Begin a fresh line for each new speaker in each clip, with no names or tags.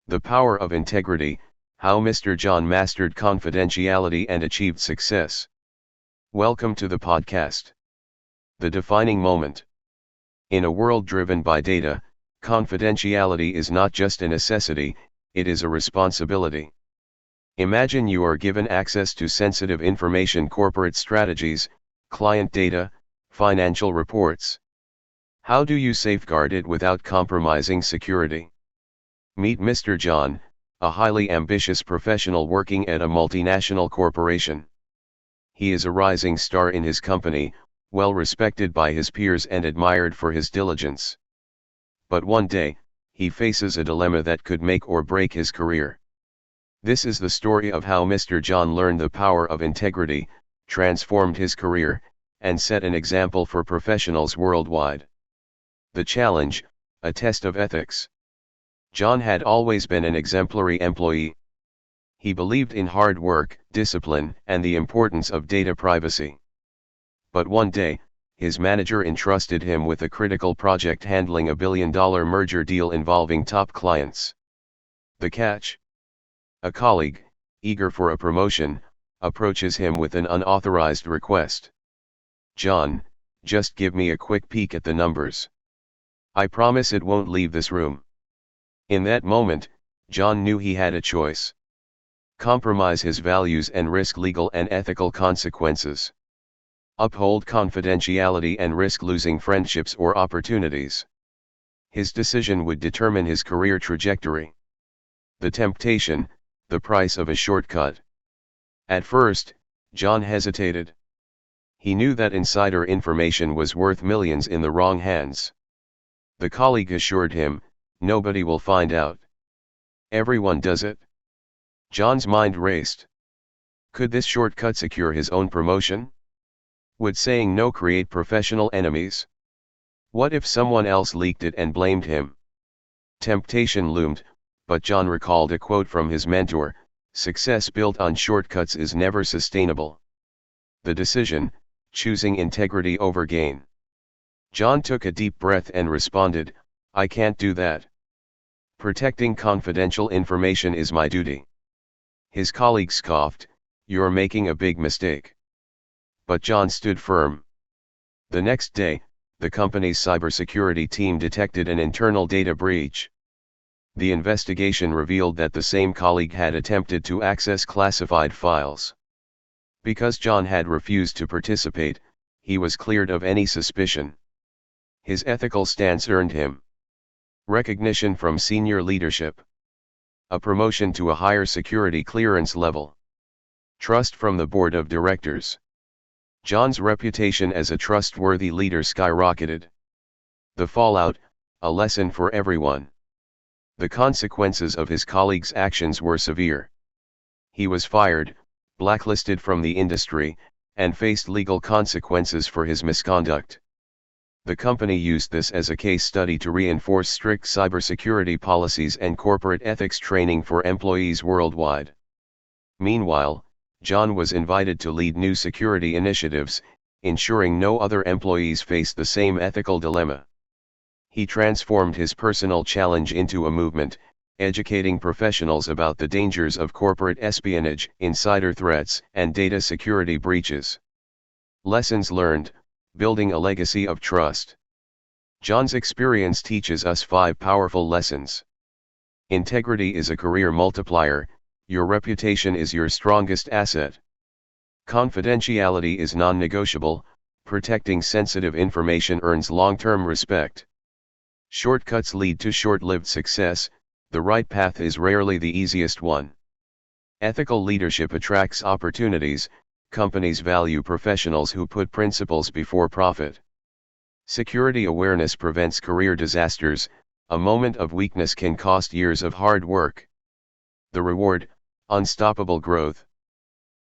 The Power of Integrity, How Mr. John Mastered Confidentiality and Achieved Success. Welcome to the podcast. The defining moment. In a world driven by data, confidentiality is not just a necessity, it is a responsibility. Imagine you are given access to sensitive information, corporate strategies, client data, financial reports. How do you safeguard it without compromising security? Meet Mr. John, a highly ambitious professional working at a multinational corporation. He is a rising star in his company, well respected by his peers and admired for his diligence. But one day, he faces a dilemma that could make or break his career. This is the story of how Mr. John learned the power of integrity, transformed his career, and set an example for professionals worldwide. The challenge, a test of ethics. John had always been an exemplary employee. He believed in hard work, discipline, and the importance of data privacy. But one day, his manager entrusted him with a critical project handling a billion-dollar merger deal involving top clients. The catch? A colleague, eager for a promotion, approaches him with an unauthorized request. "John, just give me a quick peek at the numbers. I promise it won't leave this room." In that moment, John knew he had a choice. Compromise his values and risk legal and ethical consequences. Uphold confidentiality and risk losing friendships or opportunities. His decision would determine his career trajectory. The temptation, the price of a shortcut. At first, John hesitated. He knew that insider information was worth millions in the wrong hands. The colleague assured him, "Nobody will find out. Everyone does it." John's mind raced. Could this shortcut secure his own promotion? Would saying no create professional enemies? What if someone else leaked it and blamed him? Temptation loomed, but John recalled a quote from his mentor: "Success built on shortcuts is never sustainable." The decision, choosing integrity over gain. John took a deep breath and responded, "I can't do that. Protecting confidential information is my duty." His colleague scoffed, "You're making a big mistake." But John stood firm. The next day, the company's cybersecurity team detected an internal data breach. The investigation revealed that the same colleague had attempted to access classified files. Because John had refused to participate, he was cleared of any suspicion. His ethical stance earned him recognition from senior leadership, a promotion to a higher security clearance level, trust from the board of directors. John's reputation as a trustworthy leader skyrocketed. The fallout, a lesson for everyone. The consequences of his colleagues' actions were severe. He was fired, blacklisted from the industry, and faced legal consequences for his misconduct. The company used this as a case study to reinforce strict cybersecurity policies and corporate ethics training for employees worldwide. Meanwhile, John was invited to lead new security initiatives, ensuring no other employees faced the same ethical dilemma. He transformed his personal challenge into a movement, educating professionals about the dangers of corporate espionage, insider threats, and data security breaches. Lessons learned: building a legacy of trust. John's experience teaches us 5 powerful lessons. Integrity is a career multiplier. Your reputation is your strongest asset. Confidentiality is non-negotiable. Protecting sensitive information earns long-term respect. Shortcuts lead to short-lived success. The right path is rarely the easiest one. Ethical leadership attracts opportunities. Companies value professionals who put principles before profit. Security awareness prevents career disasters. A moment of weakness can cost years of hard work. The reward: unstoppable growth.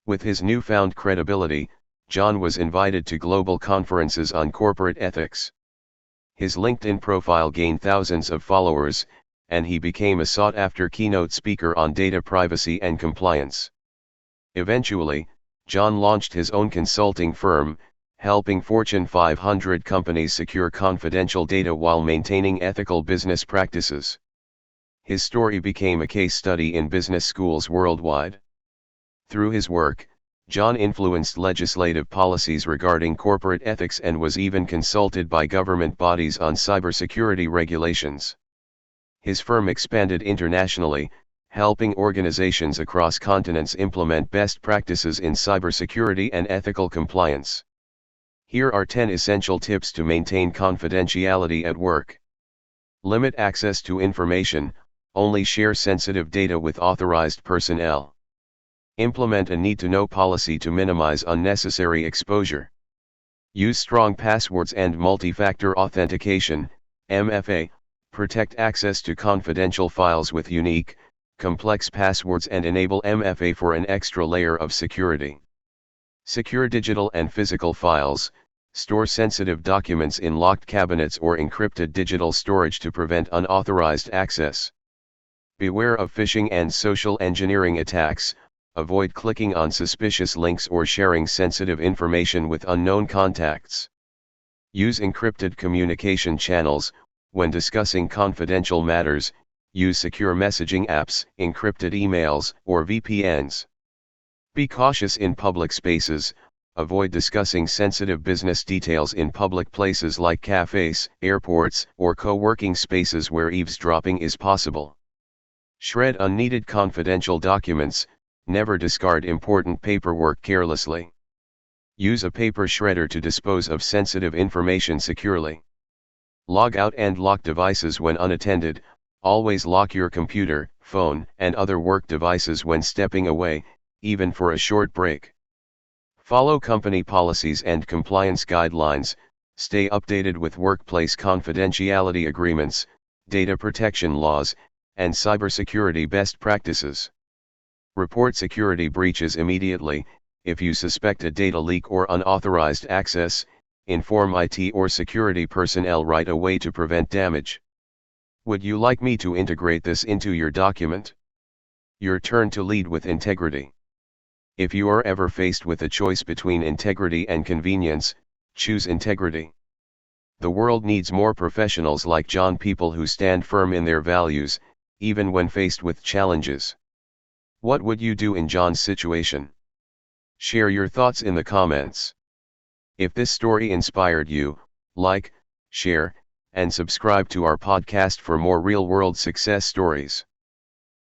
With his newfound credibility, John was invited to global conferences on corporate ethics. His LinkedIn profile gained thousands of followers, and he became a sought-after keynote speaker on data privacy and compliance. Eventually, John launched his own consulting firm, helping Fortune 500 companies secure confidential data while maintaining ethical business practices. his story became a case study in business schools worldwide. Through his work, John influenced legislative policies regarding corporate ethics and was even consulted by government bodies on cybersecurity regulations. His firm expanded internationally, helping organizations across continents implement best practices in cybersecurity and ethical compliance. Here are 10 essential tips to maintain confidentiality at work. Limit access to information, only share sensitive data with authorized personnel. Implement a need-to-know policy to minimize unnecessary exposure. Use strong passwords and multi-factor authentication, MFA, protect access to confidential files with unique, complex passwords and enable MFA for an extra layer of security. Secure digital and physical files, store sensitive documents in locked cabinets or encrypted digital storage to prevent unauthorized access. Beware of phishing and social engineering attacks, avoid clicking on suspicious links or sharing sensitive information with unknown contacts. Use encrypted communication channels, when discussing confidential matters, use secure messaging apps, encrypted emails, or VPNs. Be cautious in public spaces, avoid discussing sensitive business details in public places like cafes, airports, or co-working spaces where eavesdropping is possible. Shred unneeded confidential documents, never discard important paperwork carelessly. Use a paper shredder to dispose of sensitive information securely. Log out and lock devices when unattended, always lock your computer, phone, and other work devices when stepping away, even for a short break. Follow company policies and compliance guidelines, stay updated with workplace confidentiality agreements, data protection laws, and cybersecurity best practices. Report security breaches immediately. If you suspect a data leak or unauthorized access, inform IT or security personnel right away to prevent damage. Would you like me to integrate this into your document? Your turn to lead with integrity. If you are ever faced with a choice between integrity and convenience, choose integrity. The world needs more professionals like John, people who stand firm in their values, even when faced with challenges. What would you do in John's situation? Share your thoughts in the comments. If this story inspired you, like, share, and subscribe to our podcast for more real-world success stories.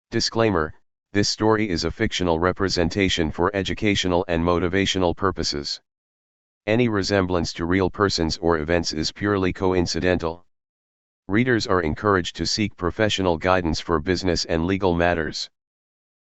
Disclaimer: this story is a fictional representation for educational and motivational purposes. Any resemblance to real persons or events is purely coincidental. Readers are encouraged to seek professional guidance for business and legal matters.